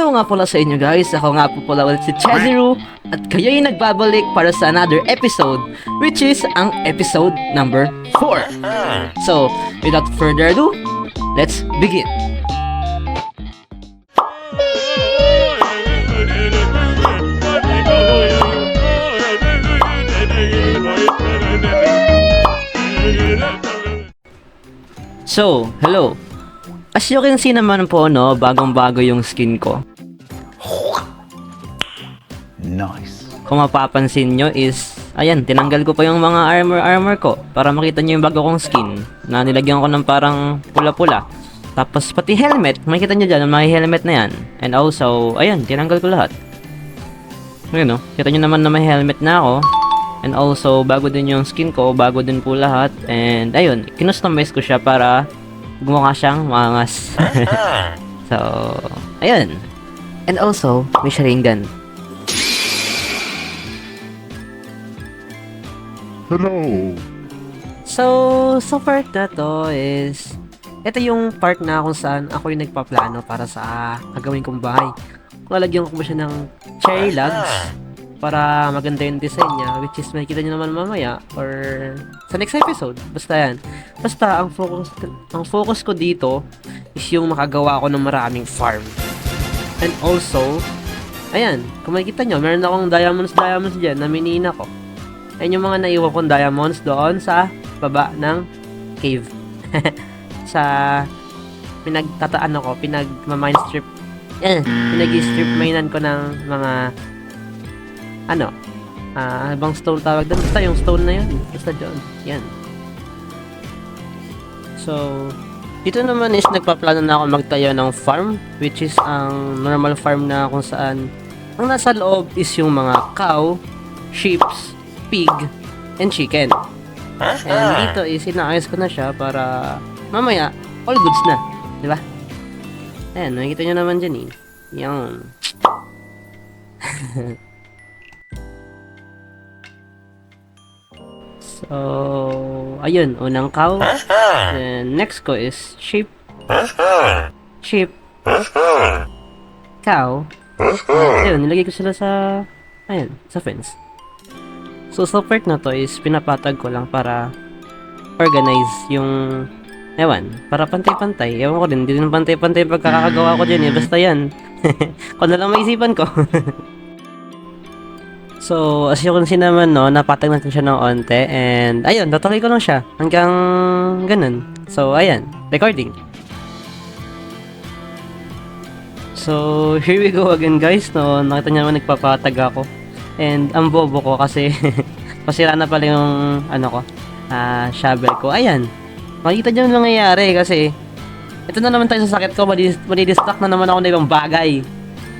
Hello nga pala sa inyo guys, ako nga po pala ulit si Cheziru at kayo'y nagbabalik para sa another episode which is ang episode number 4. So, without further ado, let's begin. So, hello. As you can see naman po, no, bagong-bago yung skin ko. Nice. Kung mapapansin nyo is, ayan, tinanggal ko pa yung mga armor ko para makita nyo yung bago kong skin na nilagyan ko ng parang pula-pula. Tapos pati helmet, makikita nyo dyan, may helmet na yan. And also, ayan, tinanggal ko lahat. Ayan, no, kita nyo naman na may helmet na ako. And also, bago din yung skin ko, bago din po lahat. And ayun, kinustomize ko siya para gumawa siyang mangas. So, ayun. And also, may sharingan. Hello. So part na to is, ito yung part na kung saan ako yung nagpaplano para sa gagawin kong bahay. Lalagyan ko ba siya ng cherry logs para maganda yung design niya, which is makikita nyo naman mamaya or sa next episode. Basta yan. Basta ang focus ko dito is yung makagawa ako ng maraming farm. And also, ayan, kung makikita nyo, meron akong diamonds dyan na minina ko. Ayan yung mga naiwan kong diamonds doon sa baba ng cave. Sa pinagtataan ako, pinag-mine strip. Pinag-strip minean ko ng mga bang stone tawag doon? Basta yung stone na yun. Basta dyan. Yan. So, dito naman is nagpaplano na ako magtayo ng farm, which is ang normal farm na kung saan ang nasa loob is yung mga cow, sheep, pig, and chicken. And dito is inaayos ko na siya para mamaya, all goods na. Diba? Ayan, nakikita nyo naman dyan eh. Yan. So, ayun, unang cow. And next ko is sheep. Sheep. Cow. Ayun, nilagay ko sila sa, ayun, sa fence. So, sa part na to is pinapatag ko lang para organize yung, ewan, para pantay-pantay. Ewan ko din, hindi din pantay-pantay pagkakagawa ko dyan eh. Basta yan. Kung na lang maisipan ko. So, as you can see naman, no, napatag natin siya ng onte. And, ayun, tatuloy ko lang siya. Hanggang ganun. So, ayan. Recording. So, here we go again, guys. No, nakita niyo naman nagpapatag ako. And, ang bobo ko kasi pasira na pala yung, shovel ko. Ayan. Makikita niyo yung nangyayari kasi ito na naman tayo sa sakit ko. Madidistract na naman ako ng ibang bagay.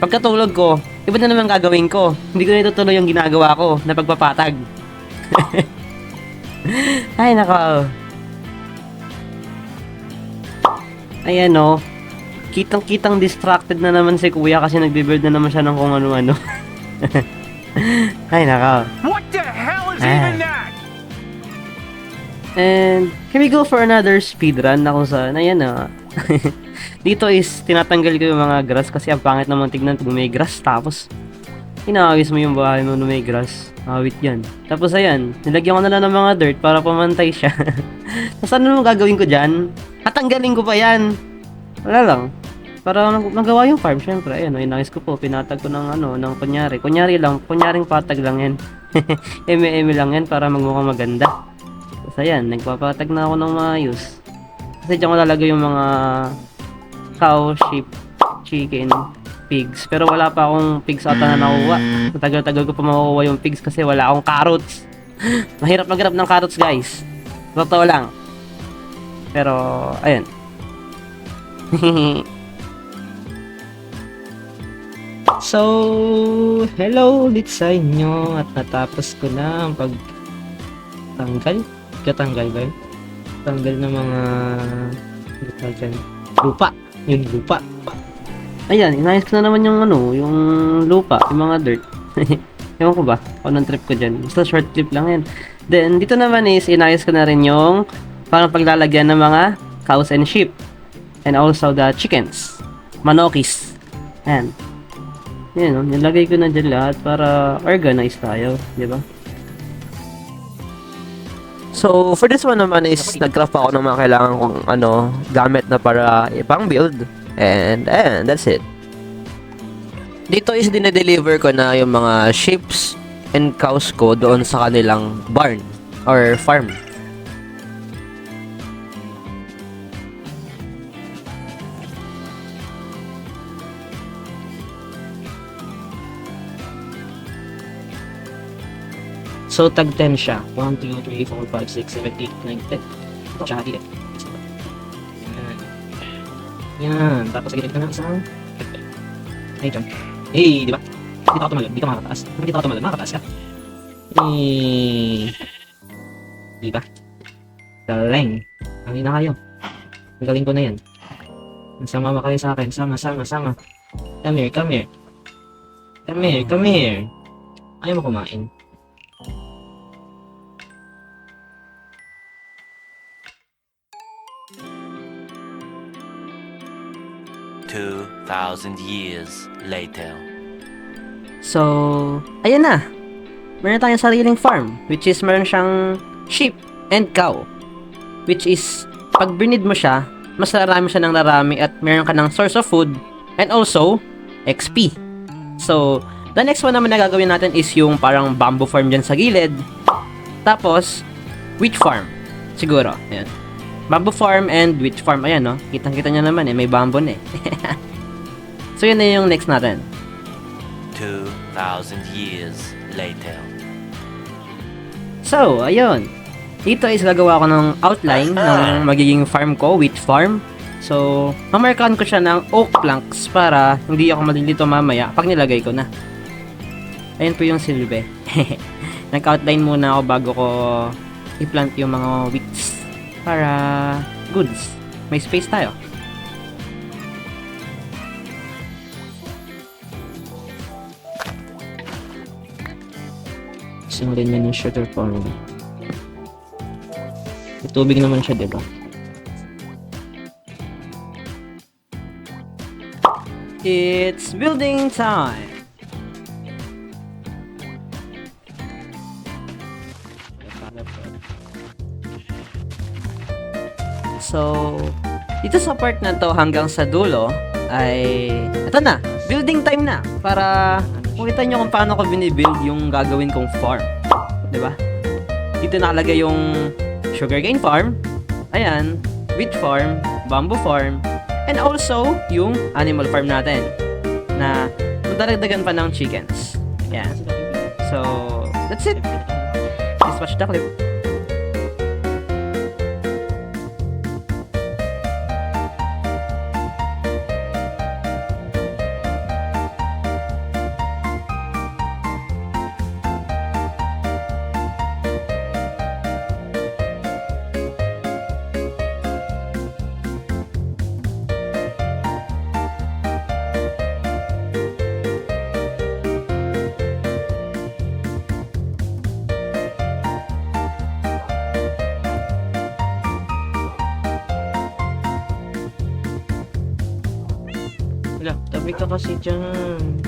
Pagkatulog ko, iba na naman gagawin ko. Hindi ko na itutuloy yung ginagawa ko na pagpapatag. Ay, nako. Ayan, no. Kitang-kitang distracted na naman si kuya kasi nagbe-build na naman siya ng kung ano-ano. Ay, nako. What the hell is even that? And, can we go for another speedrun na kung saan, ayan na. Dito is, tinatanggal ko yung mga grass kasi ang pangit naman tignan pag may grass. Tapos, inaawis mo yung bahay mo na may grass. Awit yan. Tapos, ayan, nilagyan ko na lang ng mga dirt para pamantay siya. Tapos, ano naman gagawin ko dyan? Tatanggalin ko pa yan. Wala lang. Para magawa yung farm, syempre. Ayan, inayos ko po. Pinatag ko ng ng kunyari. Kunyaring patag lang yan. Eme lang yan para magmukhang maganda. Tapos, ayan, nagpapatag na ako ng maayos. Kasi dyan ko lalagay yung mga cow, sheep, chicken, pigs. Pero wala pa akong pigs ata na nakuha. Matagal-tagal ko pa makukuha yung pigs kasi wala akong carrots. Mahirap maghanap ng carrots, guys. Totoo lang. Pero, ayun. So, hello ulit sa inyo. At natapos ko na ang Katanggal ba yun? Tanggal ng mga lupa. Yung lupa. Ayan, inayos ko na naman yung yung lupa, yung mga dirt. Ewan ko ba? Anong trip ko dyan? Basta short trip lang yan. Then, dito naman is, inayos ko na rin yung parang paglalagyan ng mga cows and sheep. And also the chickens. Manokis. Ayan. Yan, no? Nilagay ko na dyan lahat para organize tayo, di ba? So, for this one naman is nag-craft ako ng mga kailangan kong gamit na para ipang build. And that's it. Dito is dinedeliver ko na yung mga sheeps and cows ko doon sa kanilang barn or farm. So, tag 10 siya. 1, 2, 3, 4, 5, 6, 7, 8, 9, 10. Ito, tsaka di eh. Yan. Yan. Tapos, sagilid ka ng isang... Ay, jump. Hey, di ba? Dito ka tumalon. Dito makakataas. Dito ka tumalon. Makakataas ka. Di ba? Galing. Ang na kayo. Ang galing ko na yan. Sama kayo sa akin. Sama. Come here, come here. Come here, come here. Ayaw mo kumain. Two 2,000 years later. So, ayan na. Meron tayong sariling farm, which is meron siyang sheep and cow. Which is, pag binid mo siya, mas larami siya ng larami at meron ka ng source of food and also, XP. So, the next one naman na gagawin natin is yung parang bamboo farm dyan sa gilid. Tapos, wheat farm. Siguro, ayan. Bamboo farm and wheat farm. Ayan, no? Kitang-kita nyo naman eh. May bamboo na eh. So, yun na yung next natin. 2,000 years later. So, ayun. Dito is gagawa ko ng outline ng magiging farm ko, wheat farm. So, mamarkahan ko siya ng oak planks para hindi ako malilito mamaya pag nilagay ko na. Ayun po yung silbi. Nag-outline muna ako bago ko i-plant yung mga wheats. Para goods. May space tayo. Simulan na yung sugar farm. May tubig naman siya, diba? It's building time! So, dito sa part na to hanggang sa dulo ay ito na, building time na para makita nyo kung paano ko binibuild yung gagawin kong farm. 'Di ba? Dito nakalagay yung sugarcane farm, ayan, wheat farm, bamboo farm, and also yung animal farm natin na madadagdagan pa ng chickens. Ayan. So, that's it. Please watch the clip. Wala, tabi ka kasi dyan.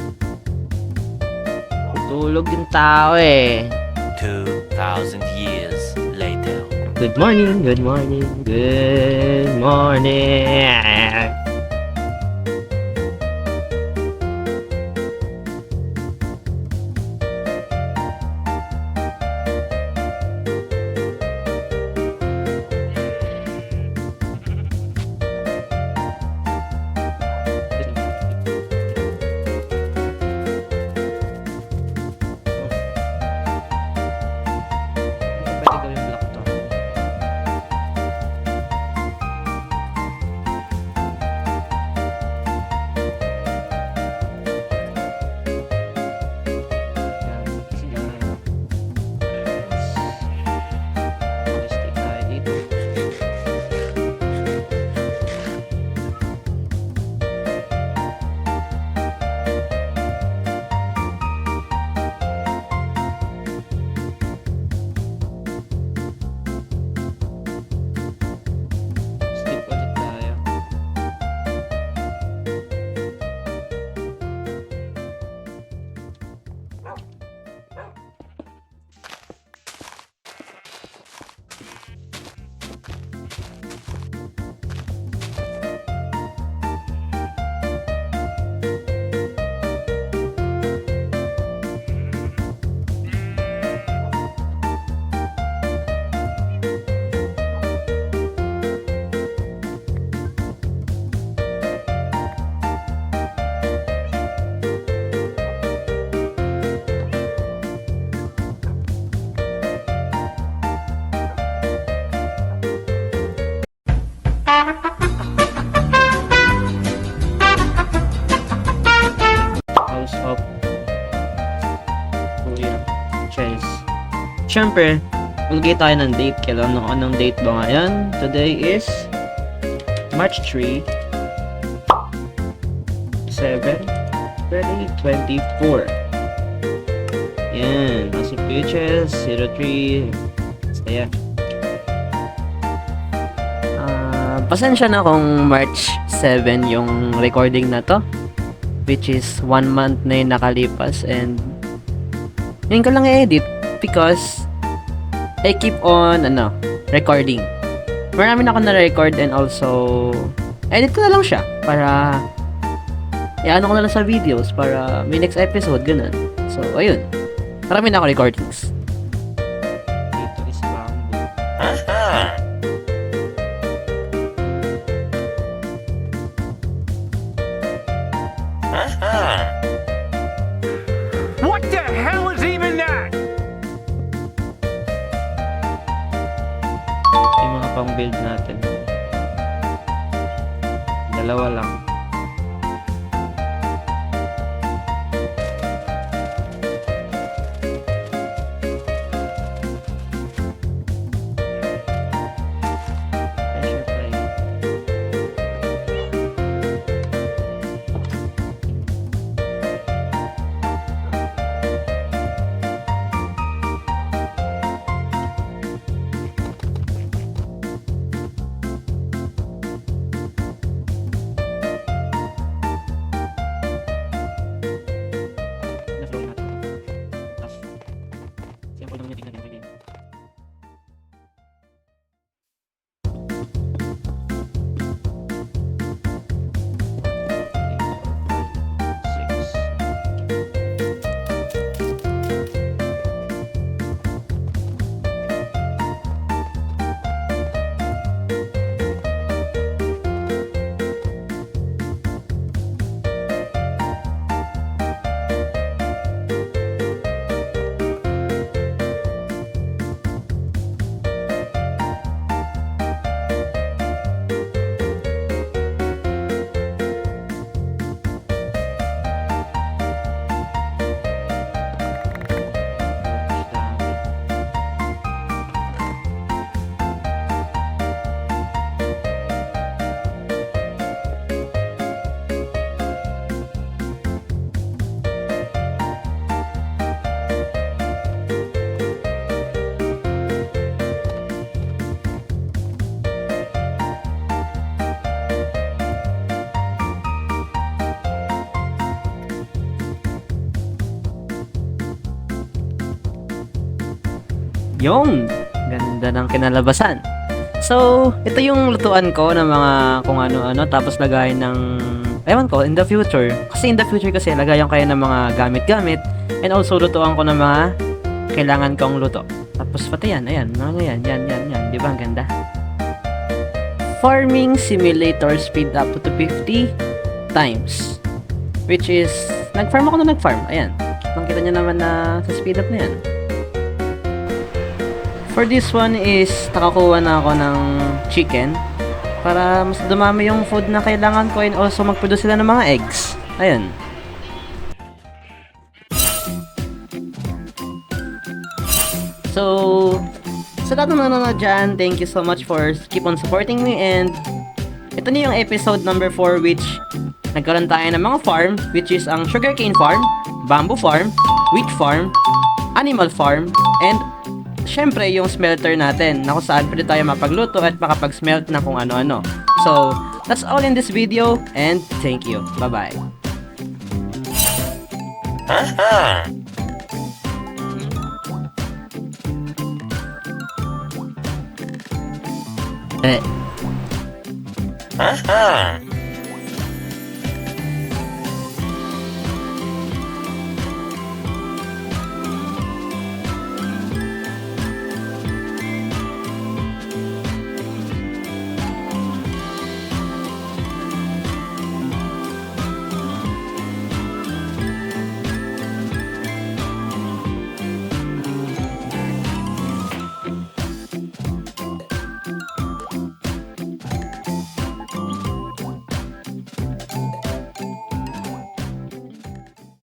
Tulog yung tao eh. 2,000 years later. Good morning, good morning, good morning. Pwede gawin block to. syempre, maglagay tayo ng date. Kailan anong date ba ngayon? Today is March 3, 2024. Yan. Nasa Peaches, 03. Basta yan. Pasensya na kung March 7 yung recording na to. Which is 1 month na yung nakalipas. And yun ko lang i-edit because I keep on recording. Marami na ako na-record and also edit ko na lang siya para i-ano ko na lang sa videos para may next episode, ganun. So, ayun. Marami na ako recordings. Dito is bamboo. What the hell is even that? Yung mga pang-build natin. Dalawa lang. Pressure fry. Na-flow natin. Tapos, sample naman yung tingnan natin. Six. Yung ganda ng kinalabasan. So, ito yung lutuan ko ng mga kung ano-ano tapos lagayan ng ewan ko, in the future. Kasi in the future kasi lagayan kayo ng mga gamit-gamit and also lutuan ko ng mga kailangan kong luto. Tapos pati yan, ayan, mga yan. Di ba ang ganda? Farming Simulator speed up to 50 times. Which is, nag-farm ako na nag-farm. Ayan. Makita nyo naman na sa speed up na yan. For this one is, nakakuha na ako ng chicken para mas dumami yung food na kailangan ko and also mag-produce sila ng mga eggs. Ayan. So, sa lahat ng nanonood dyan, thank you so much for keep on supporting me and ito na yung episode number 4 which nagkaroon tayo ng mga farm which is ang sugarcane farm, bamboo farm, wheat farm, animal farm, and syempre yung smelter natin na kung saan pwede tayo mapagluto at makapag-smelt na kung ano-ano. So, that's all in this video and thank you. Bye-bye. Eh.